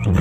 Hello,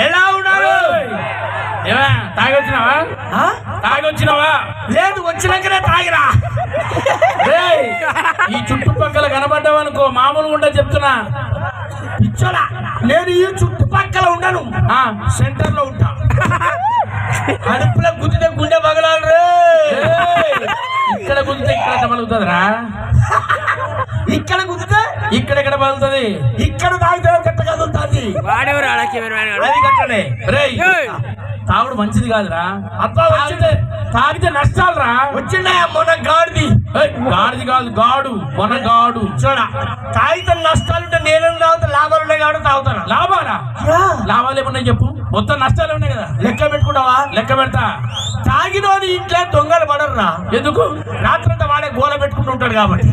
ఎలా ఉన్నారు? తాగొచ్చినావా? లేదు, వచ్చినాకనే తాగిరా. ఈ చుట్టుపక్కల కనబడ్డావనుకో మామూలుగా ఉండదు చెప్తున్నా. పిచ్చోలా, నేను ఈ చుట్టుపక్కల ఉండను, సెంటర్ లో ఉంటా. అడుపులో గుద్దితే గుండె పగలాలి రే. ఇక్కడ గుద్దితే ఇక్కడ పలుకుతుందిరా, ఇక్కడ గుద్దితే ఇక్కడ పలుకుతుంది. ఇక్కడ తాగితే గట్ట కదులుతుంది. అది గట్టనే రే. తాగుడు మంచిది కాదురా. అబ్బా తాగితే నష్టాలు రా. వచ్చిందా మొన్న గాడిది? గాడిది కాదు, గాడు. మొన్న గాడు. చూడా, తాగితే నష్టాలు ఉంటే నేను తాగుతా, లాభాలు ఉన్నాయి కాబట్టి తాగుతాను. లాభాలా? లాభాలు ఏమన్నా చెప్పు. మొత్తం నష్టాలు ఉన్నాయి కదా, లెక్క పెట్టుకుంటావా? లెక్క పెడతా. తాగినోని ఇంట్లో దొంగలు పడరురా. ఎందుకు? రాత్రంతా వాడే గోల పెట్టుకుంటూ ఉంటాడు కాబట్టి.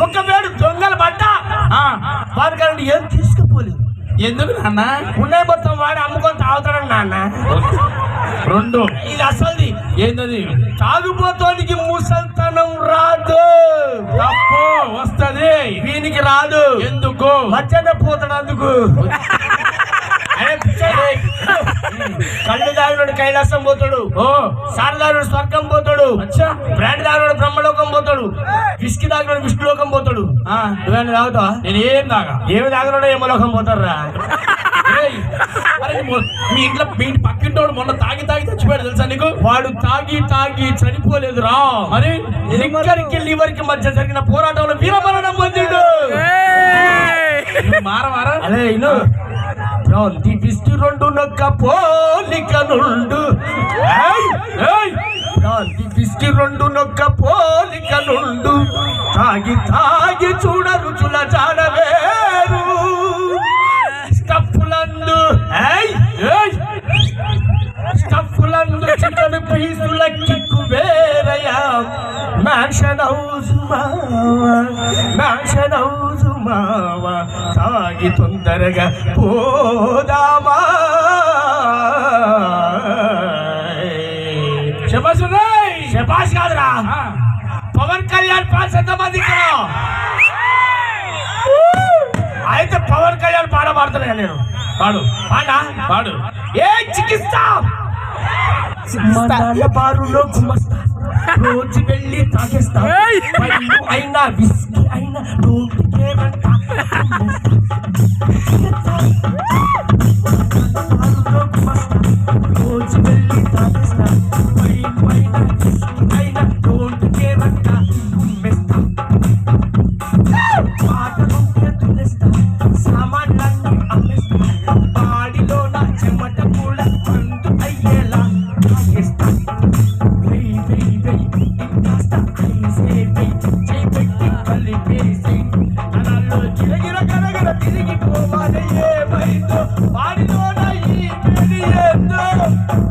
ఒకవేళ దొంగలు పడ్డా వాడికి ఏం తీసుకుపోలేదు. ఎందుకు నాన్న? ఉన్నాయి మొత్తం వాడు అమ్ముకొని తాగుతాడు నాన్న. రెండు ఇది అసలుది. ఏంటది? తాగుపోతానికి ముసల్తనం రాదు. తప్పు వస్తది, వీనికి రాదు. ఎందుకు? మధ్యాహ్నం పోతాడు అందుకు. కళ్ళు దారుడు కైలాసం పోతాడు, సారదారుడు స్వర్గం పోతాడు, బ్రాండ్ దారుడు బ్రహ్మలోకం పోతాడు, విస్కీ దాగుడు విష్ణులోకం పోతాడు. నువ్వేనా తాగుతా? నేను ఏం తాగా. ఏమి తాగనోడో ఏమలోకం పోతాడు రా. మీ ఇంట్లో మీ పక్కింటోడు మొన్న తాగి చచ్చిపోయాడు తెలుసా నీకు? వాడు తాగి చనిపోలేదు రా. మరి లిక్కరికి లివర్కి మధ్య జరిగిన పోరాటంలో వీరమరణం పొందాడు. మారమారా అదే ఇను ప్రాంతి విష్ణు రెండు నొక్క పోలిక నుండు. ప్రాంతి విష్ణు రెండు నొక్క పోలిక నుండు. తాగి చూడ రుచుల జాడవేరు. స్టఫ్లందు చికెన్ పీసుల కిక్కు వేరయా. మ్యాన్షన్ హౌస్ మావా తాగి తొందరగా పోదామా. శబాష్ కాదురా, పవన్ కళ్యాణ్ ఫ్యాన్స్ ఎంతమంది? అయితే పవన్ కళ్యాణ్ పాట పాడుతున్నా నేను. పాడు పాడు. ఏ చికిత్స బారులో గుమస్తా, రోజు వెళ్ళి తాగేస్తా. అయినా విస్కీ అయినా రోజు వెళ్ళి తాగేస్తా. అయినా డోంట్ కేర్ అంట గుమ్మేస్తా. పాటలుంటే తులేస్తా, సామాన్లన్నీ అమ్మేస్తా. బాడీలో నా చెమట కూడా మందు అయ్యేలా తాగేస్తా. ఇంకాస్త చేపెట్టి కలిపేసి అనాల్లో గిరగిర గరగర తిరిగిపోవాలి. ఏమైందో వాడిలో నా ఈ పెళ్లి ఏందో.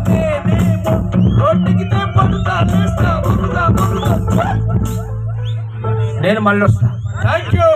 నేనేమో రోడ్డుకితే పడుతా చేస్తా. నేను మళ్ళీ వస్తా. Thank you.